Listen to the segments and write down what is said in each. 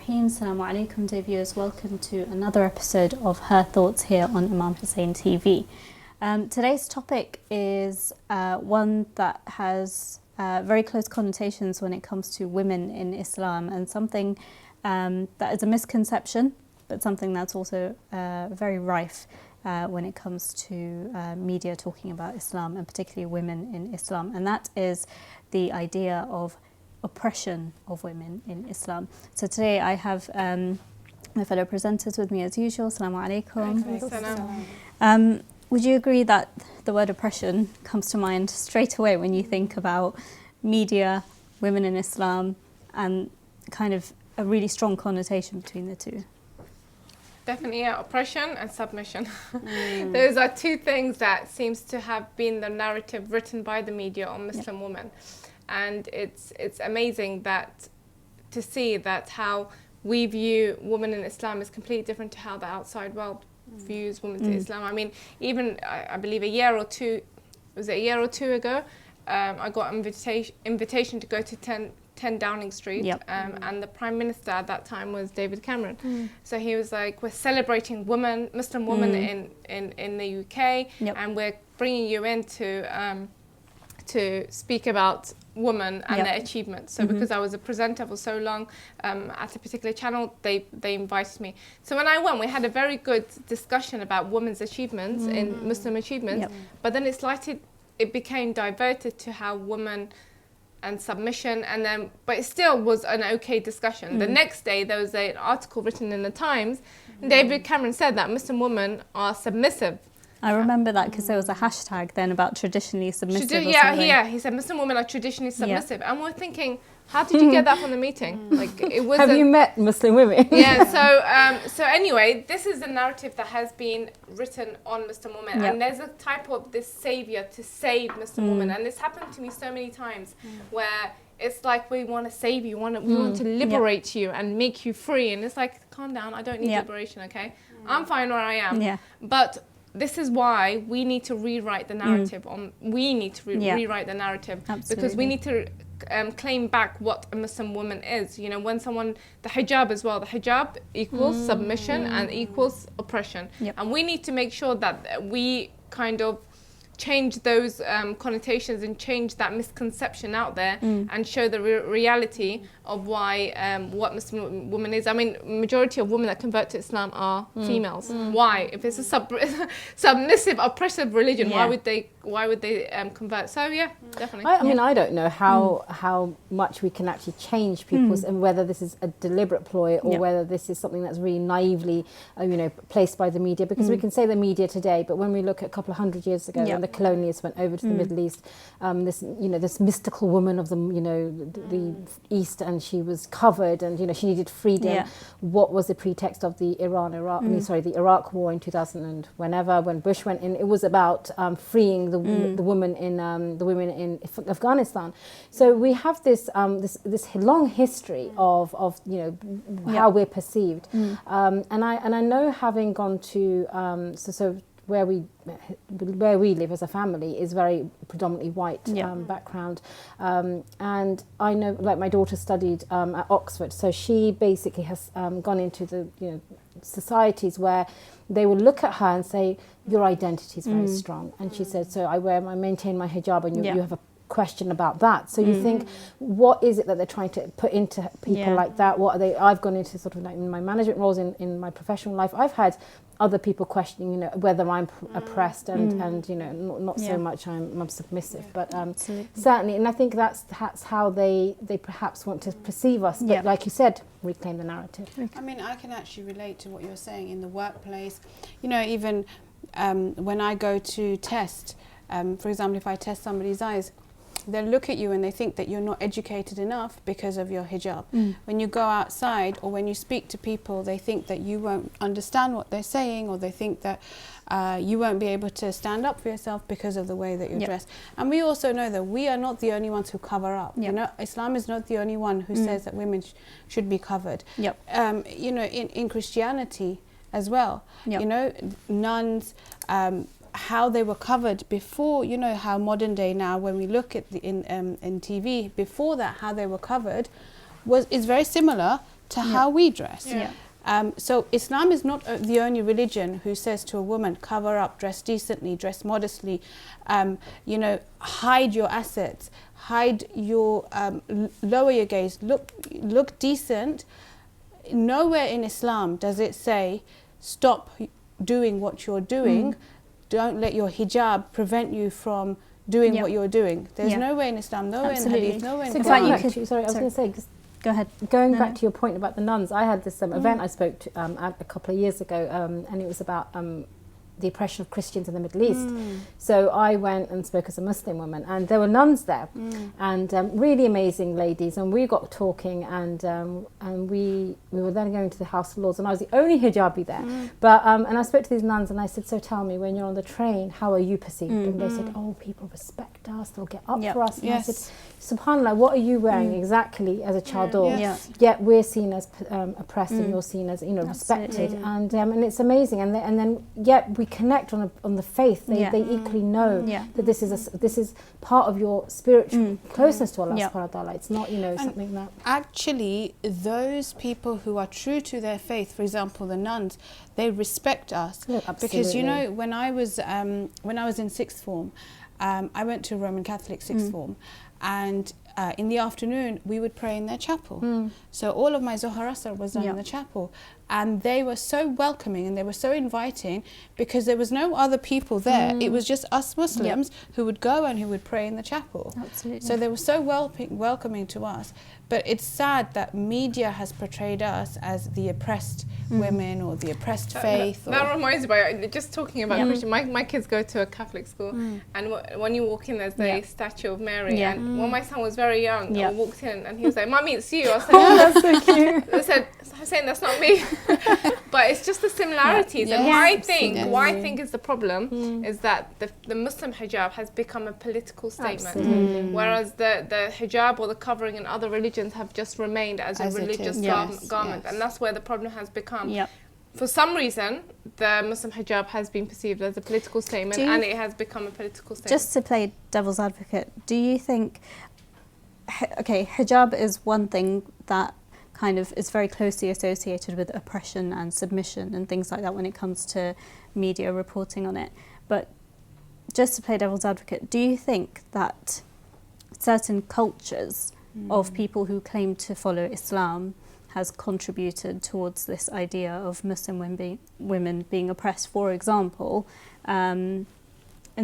Bismillahirrahmanirrahim. Assalamu alaikum, dear viewers. Welcome to another episode of Her Thoughts here on Imam Hussein TV. Today's topic is one that has very close connotations when it comes to women in Islam, and something that is a misconception, but something that's also very rife when it comes to media talking about Islam, and particularly women in Islam, and that is the idea of oppression of women in Islam. So today I have my fellow presenters with me as usual. Assalamu alaikum. Would you agree that the word oppression comes to mind straight away when you think about media, women in Islam, and kind of a really strong connotation between the two? Definitely, yeah, oppression and submission. Those are two things that seems to have been the narrative written by the media on Muslim women. And it's amazing that to see that how we view women in Islam is completely different to how the outside world views women in Islam. I mean, even I believe a year or two ago, I got an invitation to go to 10 Downing Street, and the Prime Minister at that time was David Cameron. So he was like, we're celebrating Muslim women in the UK, and we're bringing you in to speak about women and their achievements. So because I was a presenter for so long at a particular channel, they invited me. So when I went, we had a very good discussion about women's achievements in Muslim achievements, but then it became diverted to how women and submission, and then, but it still was an okay discussion. The next day there was an article written in the Times, and David Cameron said that Muslim women are submissive. I remember that because there was a hashtag then about traditionally submissive. He said Muslim women are traditionally submissive, and we're thinking, how did you get that from the meeting? Like, it was. Have you met Muslim women? So anyway, this is the narrative that has been written on Muslim women, and there's a type of this savior to save Muslim women, and it's happened to me so many times where it's like we want to save you, we want to liberate you and make you free, and it's like, calm down, I don't need liberation, okay? I'm fine where I am. But this is why we need to rewrite the narrative. Rewrite the narrative. Absolutely. Because we need to claim back what a Muslim woman is. You know, when the hijab as well, the hijab equals submission and equals oppression. And we need to make sure that we kind of change those connotations and change that misconception out there and show the reality of why what Muslim woman is. I mean, majority of women that convert to Islam are females. Why? If it's a submissive, oppressive religion, why would they convert? So yeah, definitely. I mean, I don't know how much we can actually change people's, and whether this is a deliberate ploy or whether this is something that's really naively, placed by the media. Because we can say the media today, but when we look at a couple of hundred years ago, when the colonialists went over to the Middle East, this mystical woman of the East, and she was covered, and she needed freedom. What was the pretext of the Iraq War in 2000 and when Bush went in? It was about freeing the women in Afghanistan. So we have this long history of how we're perceived, and I know, having gone to so where we live as a family is very predominantly white background, and I know, like, my daughter studied at Oxford, so she basically has gone into the societies where they will look at her and say, your identity is very strong, and she said, so I maintain my hijab, and you have a question about that. So you think, what is it that they're trying to put into people like that? What are they? I've gone into sort of, like, in my management roles in my professional life, I've had other people questioning, whether I'm oppressed and not so much I'm submissive, but certainly, and I think that's how they perhaps want to perceive us. But like you said, reclaim the narrative. I mean, I can actually relate to what you're saying in the workplace. Even when I go to test, for example, if I test somebody's eyes, they'll look at you and they think that you're not educated enough because of your hijab. When you go outside or when you speak to people, they think that you won't understand what they're saying, or they think that you won't be able to stand up for yourself because of the way that you're dressed. And we also know that we are not the only ones who cover up. Islam is not the only one who says that women should be covered. In Christianity as well, nuns, how they were covered before, how modern day now, when we look at in TV, before that, how they were covered is very similar to how we dress. Yeah. So Islam is not the only religion who says to a woman, cover up, dress decently, dress modestly, you know, hide your assets, hide your, lower your gaze, look decent. Nowhere in Islam does it say, stop doing what you're doing, don't let your hijab prevent you from doing what you're doing. There's nowhere in Islam, nowhere in Hadith, nowhere in Quran. Sorry, I was going to say, go ahead. Going back to your point about the nuns, I had this event I spoke to a couple of years ago, and it was about the oppression of Christians in the Middle East. So I went and spoke as a Muslim woman, and there were nuns there, and really amazing ladies, and we got talking, and we were then going to the House of Lords, and I was the only hijabi there. But and I spoke to these nuns, and I said, so tell me, when you're on the train, how are you perceived? And they said, oh, people respect us, they'll get up for us. And I said, subhanallah, what are you wearing exactly as a chador? Yet we're seen as oppressed, and you're seen as, you know, respected, and it's amazing. And then yet we connect on the faith. They equally know that this is part of your spiritual closeness to Allah subhanahu wa ta'ala. It's not, you know, something that actually those people who are true to their faith, for example the nuns, they respect us. Because you know, when I was in sixth form, I went to Roman Catholic sixth form, and in the afternoon we would pray in their chapel. So all of my Zohar Asr was done in the chapel, and they were so welcoming and they were so inviting because there was no other people there. It was just us Muslims who would go and who would pray in the chapel. So they were so welcoming to us. But it's sad that media has portrayed us as the oppressed women or the oppressed faith. That reminds me, just talking about Christian, my kids go to a Catholic school, and when you walk in, there's the statue of Mary. And when my son was very young, I walked in and he was like, "Mummy, it's you." I said, "Oh, that's so cute." I said, "Hussein, that's not me." But it's just the similarities. And why I think is the problem is that the Muslim hijab has become a political statement, whereas the hijab or the covering in other religions have just remained as a religious garment, and that's where the problem has become. For some reason, the Muslim hijab has been perceived as a political statement, and it has become a political statement. Just to play devil's advocate, do you think, okay, hijab is one thing that kind of is very closely associated with oppression and submission and things like that when it comes to media reporting on it, but just to play devil's advocate, do you think that certain cultures of people who claim to follow Islam has contributed towards this idea of Muslim women being oppressed? For example, in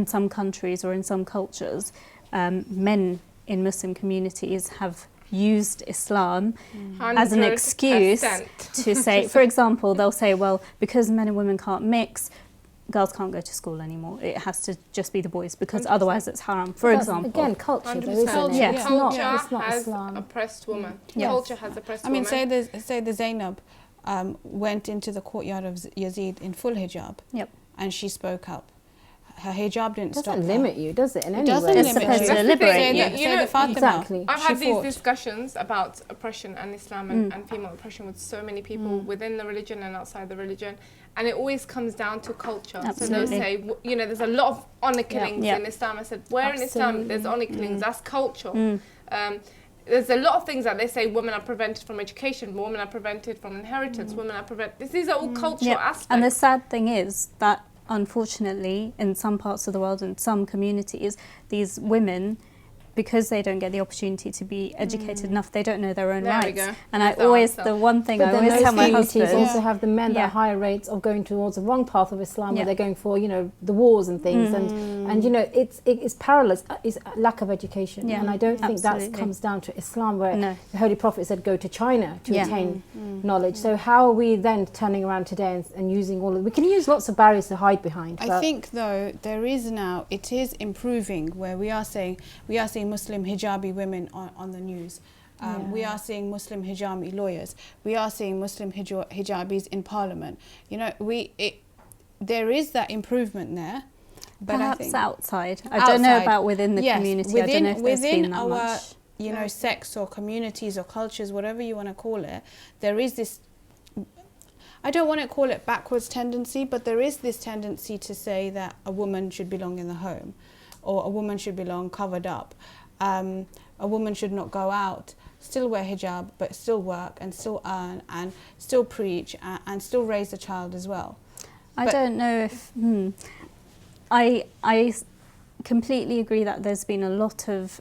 some countries or in some cultures, men in Muslim communities have used Islam as an excuse to say, for example, they'll say, well, because men and women can't mix, girls can't go to school anymore. It has to just be the boys because 100%. Otherwise it's haram, for example. Again, culture, though, isn't it? Culture has Islam. oppressed women. Culture has oppressed women. I mean, say the Zainab went into the courtyard of Yazid in full hijab, and she spoke up. Her hijab didn't stop her. Doesn't limit you, does it? In any way, it's supposed to liberate you. Exactly. I've had these discussions about oppression and Islam and female oppression with so many people within the religion and outside the religion, and it always comes down to culture. So they'll say, you know, there's a lot of honor killings in Islam. I said, where in Islam there's honor killings? That's culture. There's a lot of things that they say women are prevented from education, women are prevented from inheritance, women are prevented. These are all cultural aspects. And the sad thing is that unfortunately, in some parts of the world, in some communities, these women, because they don't get the opportunity to be educated enough, they don't know their own rights. And I always, the one thing I always tell my husband, also have the men that are higher rates of going towards the wrong path of Islam, where they're going for, you know, the wars and things, and you know, it's perilous. It's lack of education, and I don't think that comes down to Islam, where the Holy Prophet said, "Go to China to attain knowledge." So how are we then turning around today and using all of? We can use lots of barriers to hide behind. I think though there is now, it is improving, where we are seeing Muslim hijabi women on the news. We are seeing Muslim hijabi lawyers. We are seeing Muslim hijabis in Parliament. You know, there is that improvement there. But perhaps I think outside. I don't know about within the community. I don't know if there's been that much. You know, sects or communities or cultures, whatever you want to call it, there is this, I don't want to call it backwards tendency, but there is this tendency to say that a woman should belong in the home, or a woman should belong covered up. A woman should not go out. still wear hijab, but still work and still earn and still preach and still raise a child as well. I don't know if I completely agree that there's been a lot of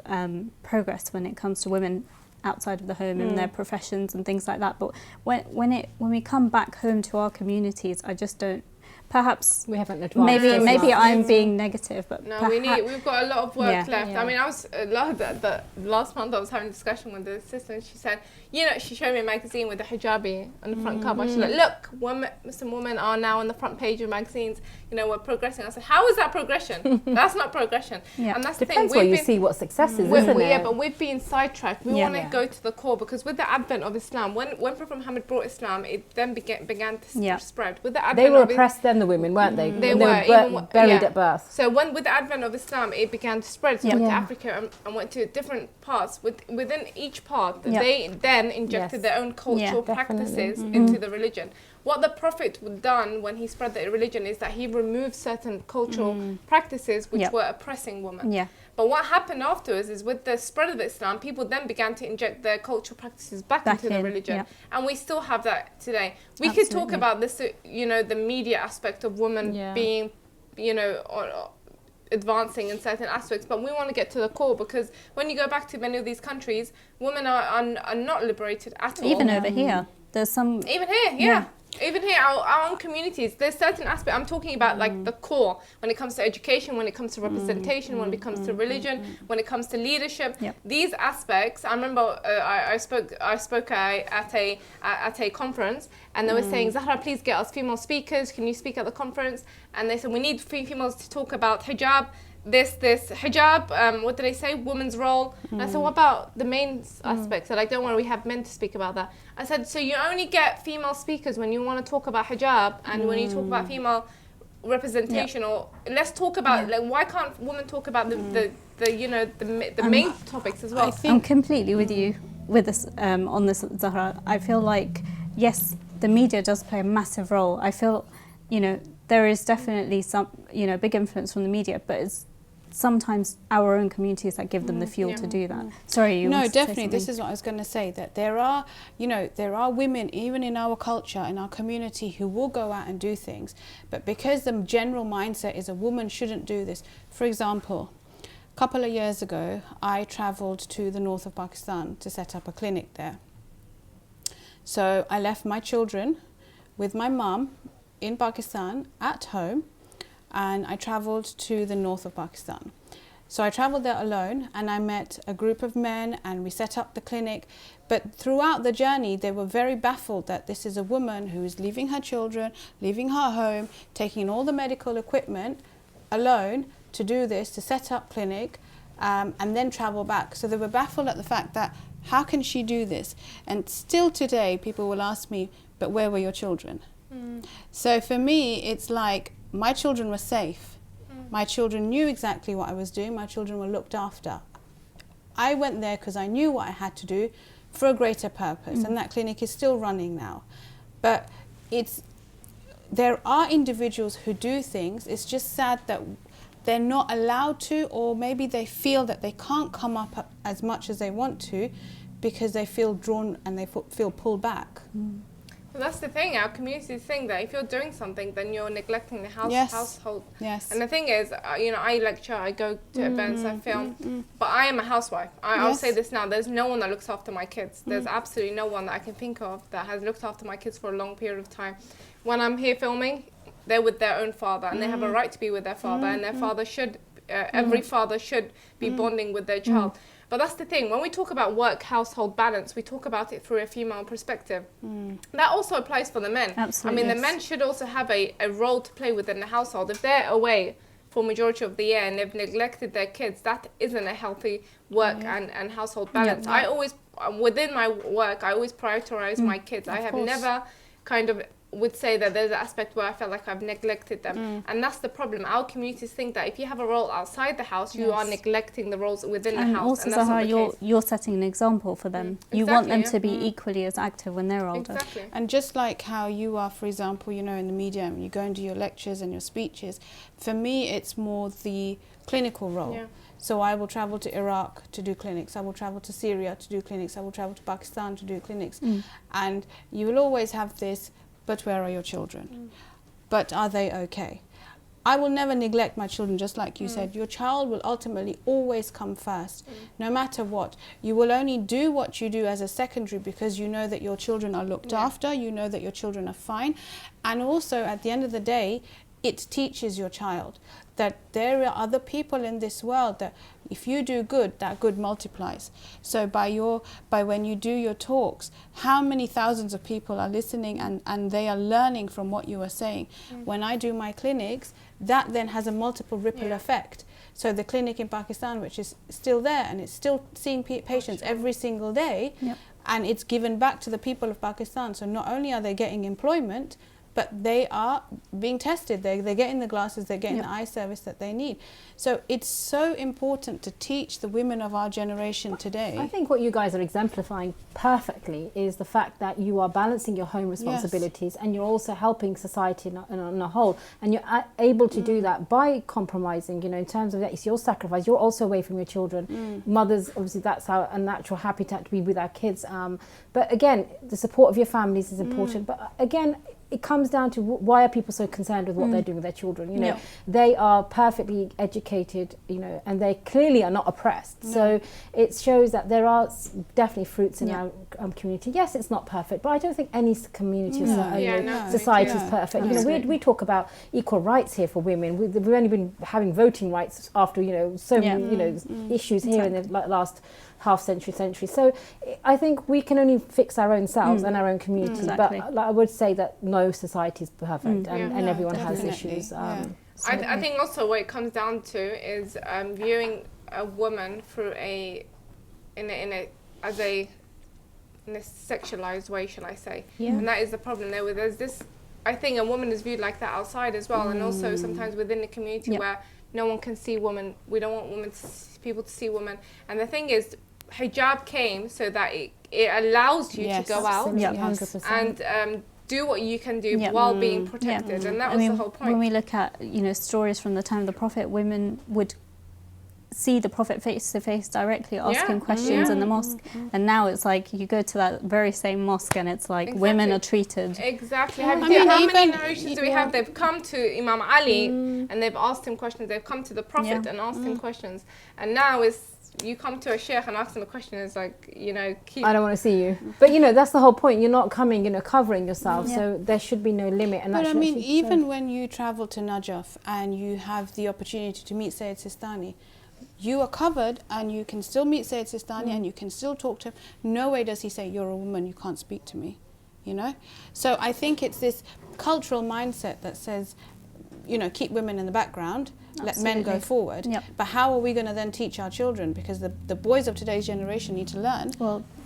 progress when it comes to women outside of the home and their professions and things like that. But when we come back home to our communities, I just don't. Perhaps we haven't advanced. Maybe I'm being negative, but no, we've got a lot of work left. Yeah. I mean, I was the last month I was having a discussion with the assistant. She said, you know, she showed me a magazine with a hijabi on the front cover. She's like, look, Muslim women are now on the front page of magazines. You know, we're progressing. I said, how is that progression? That's not progression. Yeah. And that's Depends the thing. where you see what success is, isn't it? Yeah, but we've been sidetracked. We want to go to the core, because with the advent of Islam, when Prophet Muhammad brought Islam, it then began to spread. With the advent they were oppressed then, the women, weren't they? They were buried at birth. So with the advent of Islam, it began to spread. So went to Africa and went to different parts. Within each part, they then injected their own cultural practices into the religion. What the Prophet had done when he spread the religion is that he removed certain cultural practices which were oppressing women. Yeah. But what happened afterwards is, with the spread of Islam, people then began to inject their cultural practices back into the religion. Yeah. And we still have that today. We could talk about this, you know, the media aspect of women being, you know, advancing in certain aspects, but we want to get to the core, because when you go back to many of these countries, women are not liberated at all. Even over here, there's some... Even here, even here, our own communities, there's certain aspects. I'm talking about like the core, when it comes to education, when it comes to representation, when it comes to religion, when it comes to leadership. These aspects, I remember I spoke at a conference, and they were saying, Zahra, please get us female speakers. Can you speak at the conference? And they said, we need females to talk about hijab. This hijab, what did they say? Women's role. And I said, what about the main aspects? They're like, don't worry, we have men to speak about that. I said, so you only get female speakers when you want to talk about hijab, and when you talk about female representation, or let's talk about, like, why can't women talk about the you know, the main topics as well? I'm completely with you with this on this, Zahra. I feel like, yes, the media does play a massive role. I feel, you know, there is definitely some, you know, big influence from the media, but it's sometimes our own communities that give them the fuel to do that. Sorry, you No, definitely. This is what I was going to say, that there are, you know, there are women even in our culture, in our community, who will go out and do things, but because the general mindset is a woman shouldn't do this. For example, a couple of years ago, I travelled to the north of Pakistan to set up a clinic there. So I left my children with my mum in Pakistan at home, and I travelled to the north of Pakistan. So I travelled there alone, and I met a group of men, and we set up the clinic. But throughout the journey, they were very baffled that this is a woman who is leaving her children, leaving her home, taking all the medical equipment alone to do this, to set up clinic, and then travel back. So they were baffled at the fact that, how can she do this? And still today, people will ask me, but where were your children? So for me, it's like, my children were safe. My children knew exactly what I was doing. My children were looked after. I went there because I knew what I had to do for a greater purpose, and that clinic is still running now. But there are individuals who do things. It's just sad that they're not allowed to, or maybe they feel that they can't come up as much as they want to because they feel drawn and they feel pulled back. Well, that's the thing. Our communities think that if you're doing something, then you're neglecting the household. Yes. And the thing is, you know, I lecture, I go to events, I film, but I am a housewife. I'll say this now. There's no one that looks after my kids. There's absolutely no one that I can think of that has looked after my kids for a long period of time. When I'm here filming, they're with their own father, and they have a right to be with their father, and their father should, every father should be bonding with their child. But that's the thing, when we talk about work-household balance, we talk about it through a female perspective. That also applies for the men. Absolutely. I mean, the men should also have a role to play within the household. If they're away for majority of the year and they've neglected their kids, that isn't a healthy work and household balance. I always, within my work, I always prioritize my kids. I have never kind of would say that there's an aspect where I felt like I've neglected them. And that's the problem. Our communities think that if you have a role outside the house, you are neglecting the roles within the house. Also, and that's Zahra, you're setting an example for them. You want them to be equally as active when they're older. Exactly. And just like how you are, for example, you know, in the media, and you go into your lectures and your speeches, for me, it's more the clinical role. Yeah. So I will travel to Iraq to do clinics. I will travel to Syria to do clinics. I will travel to Pakistan to do clinics. And you will always have this, but where are your children? But are they okay? I will never neglect my children, just like you said. Your child will ultimately always come first, no matter what. You will only do what you do as a secondary because you know that your children are looked after, you know that your children are fine. And also, at the end of the day, it teaches your child that there are other people in this world that if you do good, that good multiplies. So by when you do your talks, how many thousands of people are listening and they are learning from what you are saying. When I do my clinics, that then has a multiple ripple effect. So the clinic in Pakistan, which is still there and it's still seeing patients every single day, and it's given back to the people of Pakistan. So not only are they getting employment, but they are being tested. They're getting the glasses, they're getting the eye service that they need. So it's so important to teach the women of our generation today. I think what you guys are exemplifying perfectly is the fact that you are balancing your home responsibilities and you're also helping society on a whole. And you're able to do that by compromising, you know, in terms of that, it's your sacrifice. You're also away from your children. Mothers, obviously, that's our natural habitat to be with our kids. But again, the support of your families is important. But again, it comes down to why are people so concerned with what they're doing with their children? You know, they are perfectly educated, you know, and they clearly are not oppressed. So it shows that there are definitely fruits in our community. Yes, it's not perfect, but I don't think any community or society is perfect. You know, we talk about equal rights here for women. We've only been having voting rights after, you know, so many, you know, issues here in the last half century. So I think we can only fix our own selves and our own community. But I would say that no society is perfect and everyone has issues. I think also what it comes down to is viewing a woman through in a sexualized way, shall I say? And that is the problem. There's this. I think a woman is viewed like that outside as well, and also sometimes within the community where no one can see women. We don't want people to see women. And the thing is, hijab came so that it allows you to go out 100%. and do what you can do while being protected, and that was the whole point. When we look at, you know, stories from the time of the Prophet, women would see the Prophet face to face directly, asking questions in the mosque, and now it's like you go to that very same mosque and it's like women are treated how many narrations do we have? They've come to Imam Ali and they've asked him questions. They've come to the Prophet and asked him questions, and now it's you come to a sheikh and ask them a question, is like, you know, I don't want to see you. But, you know, that's the whole point. You're not coming, you know, covering yourself. So there should be no limit. And but I mean, even when you travel to Najaf and you have the opportunity to meet Sayyid Sistani, you are covered and you can still meet Sayyid Sistani and you can still talk to him. No way does he say, you're a woman, you can't speak to me, you know? So I think it's this cultural mindset that says, you know, keep women in the background, let men go forward. But how are we going to then teach our children? Because the boys of today's generation need to learn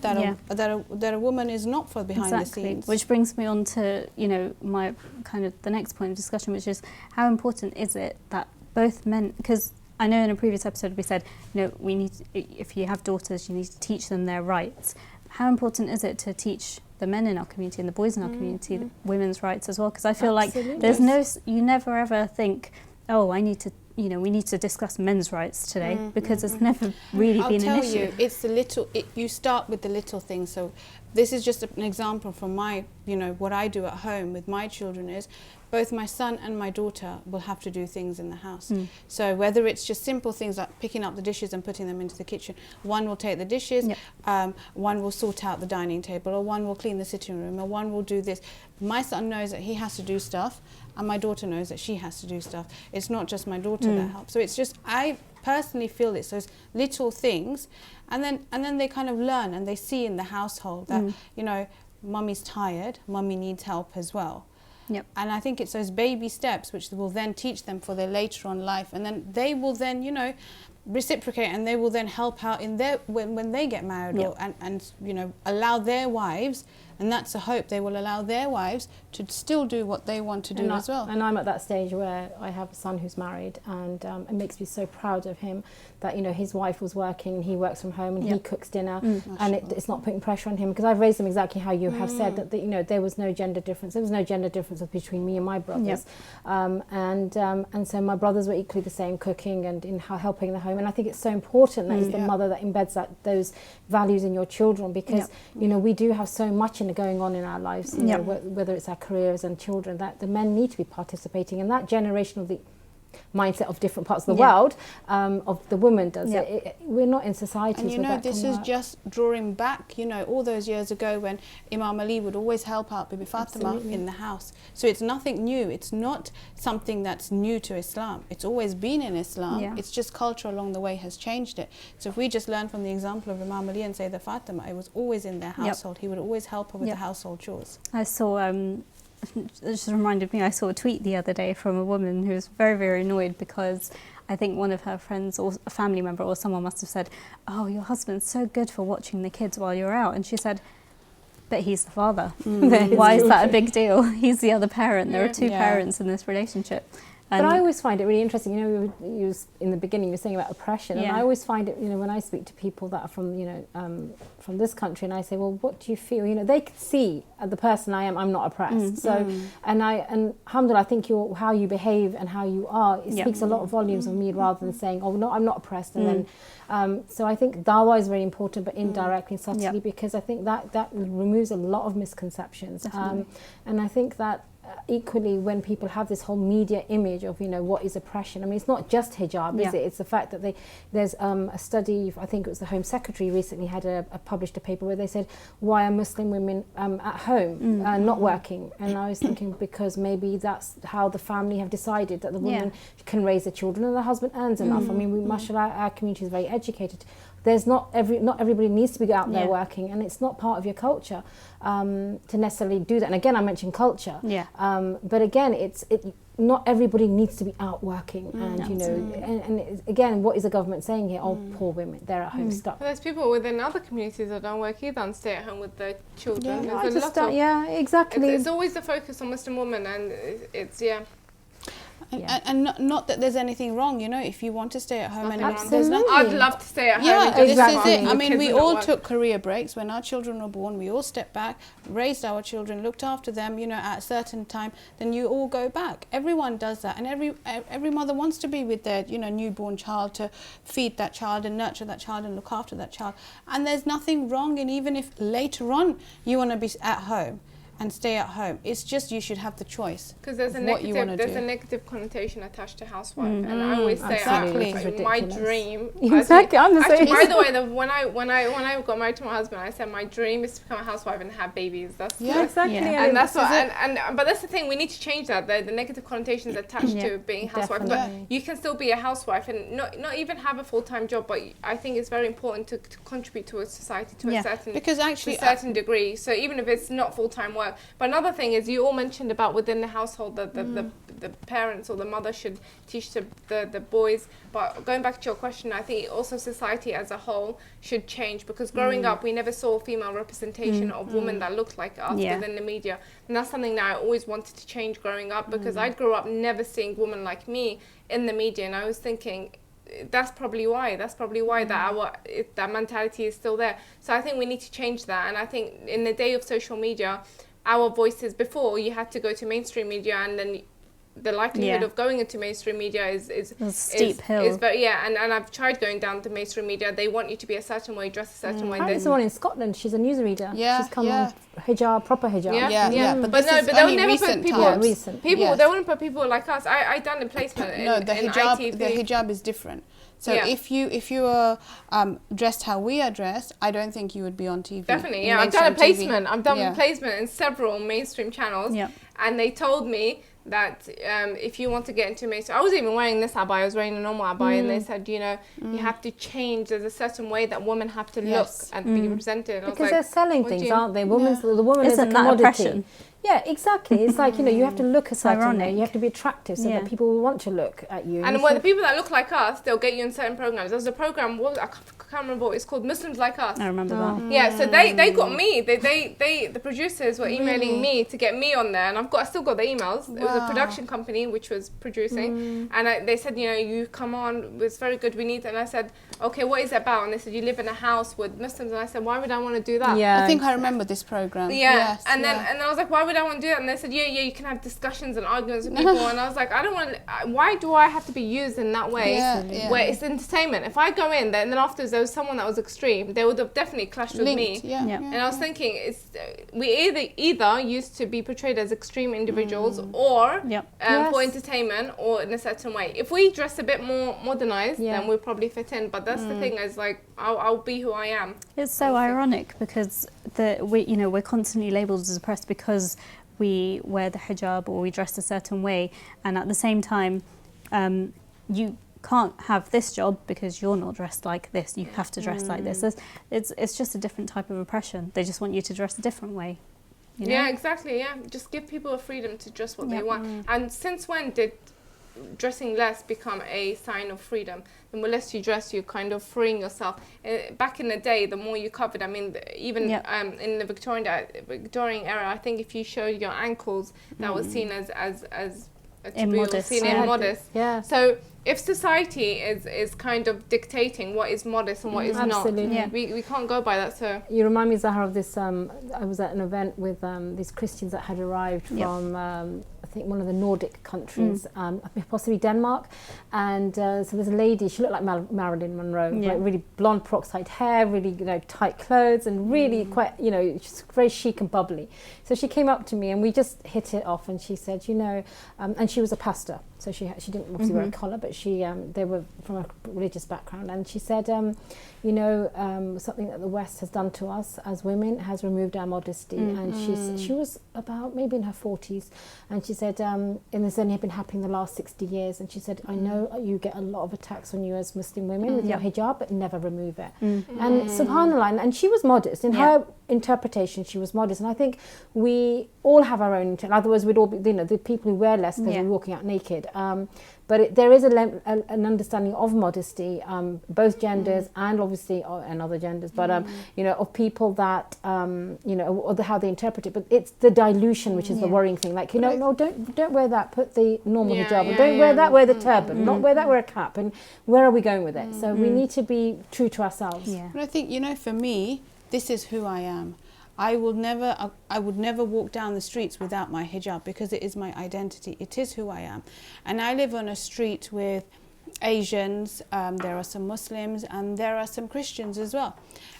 that a woman is not for behind the scenes. Which brings me on to, you know, my kind of the next point of discussion, which is how important is it that both men, because I know in a previous episode we said, you know, we need, if you have daughters, you need to teach them their rights. How important is it to teach the men in our community and the boys in our community women's rights as well? Because I feel like there's you never ever think, oh, I need to, you know, we need to discuss men's rights today, because it's never really been an issue. I'll tell you, it's the little, you start with the little things. So this is just an example from my, you know, what I do at home with my children is both my son and my daughter will have to do things in the house. So whether it's just simple things like picking up the dishes and putting them into the kitchen, one will take the dishes, one will sort out the dining table, or one will clean the sitting room, or one will do this. My son knows that he has to do stuff, and my daughter knows that she has to do stuff. It's not just my daughter that helps. So it's just, I personally feel it's those little things, and then they kind of learn and they see in the household that, you know, mummy's tired, mummy needs help as well. And I think it's those baby steps which will then teach them for their later on life, and then they will then, you know, reciprocate, and they will then help out in their when they get married, or, and you know, allow their wives, and that's a hope, they will allow their wives to still do what they want to do as well. And I'm at that stage where I have a son who's married, and it makes me so proud of him that, you know, his wife was working, he works from home, and he cooks dinner, and it's not putting pressure on him, because I've raised him exactly how you have said, that, you know, there was no gender difference. There was no gender difference between me and my brothers, and so my brothers were equally the same, cooking and in helping the home. And I think it's so important that it's the mother that embeds those values in your children, because you know, we do have so much going on in our lives, you know, whether it's our careers and children, that the men need to be participating, and that generation of the mindset of different parts of the world, of the woman does it. We're not in society. And you know, this is just drawing back, you know, all those years ago when Imam Ali would always help out Bibi Fatima in the house. So it's nothing new. It's not something that's new to Islam. It's always been in Islam. It's just culture along the way has changed it. So if we just learn from the example of Imam Ali and say that Fatima, it was always in their household. He would always help her with the household chores. I saw it just reminded me, I saw a tweet the other day from a woman who was very, very annoyed because I think one of her friends or a family member or someone must have said, "Oh, your husband's so good for watching the kids while you're out." And she said, "But he's the father. Why is that a big deal? He's the other parent. There are two parents in this relationship." But I always find it really interesting. You know, you in the beginning you were saying about oppression, and I always find it. You know, when I speak to people that are from, you know, from this country, and I say, "Well, what do you feel?" You know, they can see the person I am. I'm not oppressed. So, and alhamdulillah, I think how you behave and how you are, it speaks a lot of volumes of me, rather than saying, "Oh no, I'm not oppressed." And then, so I think dawah is very important, but indirectly and subtly, because I think that removes a lot of misconceptions. And I think that. Equally, when people have this whole media image of, you know, what is oppression, I mean, it's not just hijab, is it? It's the fact that there's a study, I think it was the Home Secretary recently published a paper where they said, why are Muslim women at home not working? And I was thinking, because maybe that's how the family have decided that the woman can raise the children and the husband earns enough. I mean, mashallah, our community is very educated. There's not everybody needs to be out there working, and it's not part of your culture to necessarily do that. And again, I mentioned culture, but again, not everybody needs to be out working, and you know, and again, what is the government saying here? Oh, poor women, they're at home stuck. But there's people within other communities that don't work either and stay at home with their children. Exactly. It's always the focus on Muslim women, and it's And not that there's anything wrong, you know, if you want to stay at home, I'd love to stay at home. Yeah, this is it. I mean, we all took career breaks when our children were born. We all stepped back, raised our children, looked after them, you know, at a certain time. Then you all go back. Everyone does that, and every mother wants to be with their, you know, newborn child, to feed that child and nurture that child and look after that child. And there's nothing wrong. And even if later on you want to be at home and stay at home, it's just you should have the choice. Because there's a negative connotation attached to housewife, and I always say, my dream. Exactly, I'm the same. By the way, when I got married to my husband, I said my dream is to become a housewife and have babies. Exactly. And that's what. But that's the thing. We need to change that. The negative connotations attached to being a housewife. Definitely. But you can still be a housewife and not even have a full-time job. But I think it's very important to contribute to a society to a certain degree. So even if it's not full-time work. But another thing is, you all mentioned about within the household that the parents or the mother should teach the boys. But going back to your question, I think also society as a whole should change, because growing up we never saw female representation of women that looked like us within the media. And that's something that I always wanted to change growing up, because I grew up never seeing women like me in the media, and I was thinking, that's probably why that mentality is still there. So I think we need to change that. And I think in the day of social media, our voices, before you had to go to mainstream media, and then the likelihood of going into mainstream media is a steep hill. And I've tried going down to mainstream media. They want you to be a certain way, dress a certain way. There's one in Scotland. She's a newsreader. She's come on hijab, proper hijab. But they would never put people. They wouldn't put people like us. I done a placement in IPTV. The hijab is different. So if you are dressed how we are dressed, I don't think you would be on TV. Definitely, I've done a placement. I've done a placement in several mainstream channels, and they told me that if you want to get into mainstream, I was even wearing this abaya, I was wearing a normal abaya, and they said, you know, you have to change. There's a certain way that women have to look and be represented. And because they're selling things, aren't they? The woman is a commodity. Yeah, exactly. It's like, you know, you have to look a certain way. ironic. You have to be attractive so Yeah. that people will want to look at you. And you when should- the people that look like us, they'll get you in certain programs. There's a program, I can't remember what it's called, Muslims Like Us. I remember that. Yeah, so they got me. The producers were emailing me to get me on there, and I still got the emails. It was a Wow. production company which was producing, and they said, you know, you come on, it's very good. We need, and I said, okay, what is it about? And they said, you live in a house with Muslims, and I said, why would I want to do that? Yeah. I think I remember this program. Yeah, Yes, and then yeah. and I was like, why would I want to do that? And they said, yeah, you can have discussions and arguments with people. And I was like, I don't want. Why do I have to be used in that way? Yeah, yeah. Where it's entertainment. If I go in there and then afterwards there was someone that was extreme, they would have definitely clashed with Linked, me. yeah, Yeah. And I was thinking, we either used to be portrayed as extreme individuals or Yep. for Yes. entertainment or in a certain way. If we dress a bit more modernized, Yeah. then we'll probably fit in. But that's the thing, is like I'll be who I am. It's so ironic because we're constantly labelled as oppressed because we wear the hijab or we dress a certain way, and at the same time, you can't have this job because you're not dressed like this. You have to dress like this. It's just a different type of oppression. They just want you to dress a different way. You know? Yeah, exactly. Yeah, just give people a freedom to dress what they Yeah. want. And since when did dressing less become a sign of freedom? The more less you dress, you're kind of freeing yourself. Back in the day, the more you covered, I mean, even Yeah. in the Victorian era, I think if you showed your ankles, that was seen as Immodest. seen Yeah. immodest. Yeah. So if society is kind of dictating what is modest and what is Absolutely. Yeah. not, we can't go by that. So You remind me, Zahra, of this. I was at an event with these Christians that had arrived Yep. from, I think, one of the Nordic countries, possibly Denmark. And so there's a lady, she looked like Marilyn Monroe, Yeah. like really blonde peroxide hair, really, you know, tight clothes, and really quite, you know, just very chic and bubbly. So she came up to me and we just hit it off, and she said, you know, and she was a pastor. So she didn't obviously wear a collar, but they were from a religious background. And she said, you know, something that the West has done to us as women has removed our modesty. And she was about maybe in her 40s. And she said, and it's only been happening the last 60 years. And she said, I know you get a lot of attacks on you as Muslim women with your hijab, but never remove it. And subhanAllah, and she was modest. In her interpretation, she was modest. And I think we all have our own, in other words, we'd all be, you know, the people who wear less because we're walking out naked. But there is an understanding of modesty, both genders and obviously and other genders, but you know, of people that you know, or how they interpret it. But it's the dilution which is the worrying thing. Like, you know, no, don't wear that. Put the normal hijab. And don't wear that. Wear the turban. Not wear that. Wear a cap. And where are we going with it? So we need to be true to ourselves. Yeah. But I think, you know, for me, this is who I am. I would never walk down the streets without my hijab because it is my identity. It is who I am. And I live on a street with Asians, there are some Muslims, and there are some Christians as well.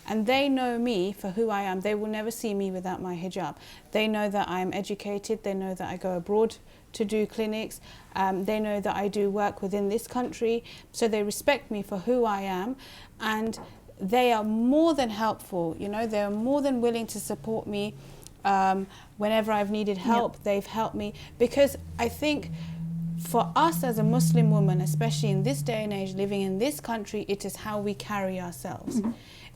And they know me for who I am. They will never see me without my hijab. They know that I am educated. They know that I go abroad to do clinics. They know that I do work within this country. So they respect me for who I am. And they are more than helpful, you know, they're more than willing to support me whenever I've needed help. They've helped me, because I think for us as a Muslim woman, especially in this day and age, living in this country, it is how we carry ourselves.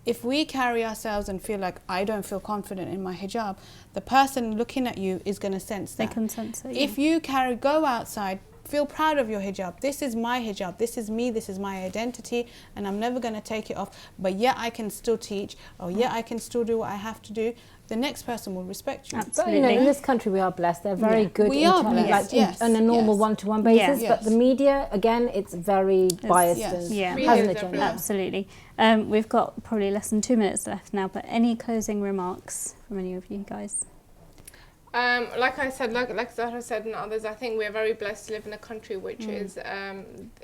If we carry ourselves and feel like, I don't feel confident in my hijab, the person looking at you is going to sense that. They can sense it. If you go outside, feel proud of your hijab. This is my hijab. This is me. This is my identity, and I'm never going to take it off. But yet I can still teach, or yet I can still do what I have to do. The next person will respect you. Absolutely. But you know, in this country we are blessed. They're very good We are like blessed, on a normal one-to-one basis. Yes. But the media, again, it's very biased Yes. and Yeah. has Media an is agenda. everywhere. Absolutely. We've got probably less than 2 minutes left now, but any closing remarks from any of you guys? Like I said, like Zahra said and others, I think we're very blessed to live in a country which is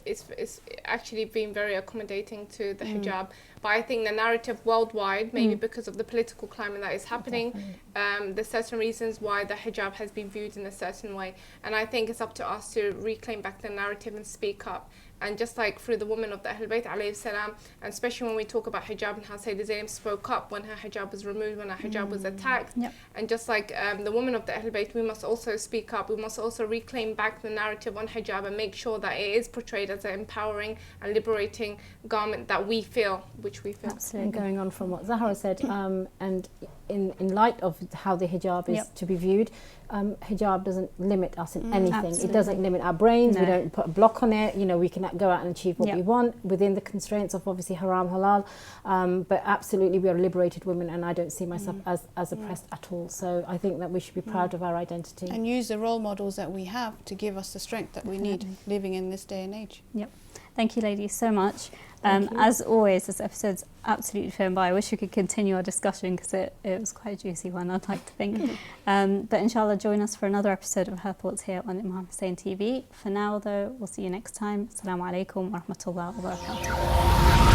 it's actually been very accommodating to the hijab. But I think the narrative worldwide, maybe because of the political climate that is happening, there's certain reasons why the hijab has been viewed in a certain way. And I think it's up to us to reclaim back the narrative and speak up. And just like through the women of the Ahlul Bayt alayhi salam, and especially when we talk about hijab and how Sayyidah Zainab spoke up when her hijab was removed, when her hijab was attacked. Yep. And just like the women of the Ahlul Bayt, we must also speak up. We must also reclaim back the narrative on hijab and make sure that it is portrayed as an empowering and liberating garment that we feel, which which we feel. Absolutely. And going on from what Zahra said, and in light of how the hijab is to be viewed, hijab doesn't limit us in anything. Absolutely. It doesn't limit our brains. No. We don't put a block on it. You know, we can go out and achieve what we want within the constraints of obviously haram, halal. But absolutely, we are liberated women, and I don't see myself as oppressed at all. So I think that we should be proud of our identity. And use the role models that we have to give us the strength that we need living in this day and age. Yep. Thank you, ladies, so much. As always, this episode's absolutely flown by. I wish we could continue our discussion because it was quite a juicy one, I'd like to think. But inshallah, join us for another episode of Her Thoughts here on Imam Hussein TV. For now, though, we'll see you next time. Assalamu alaikum wa rahmatullahi wa barakatuh.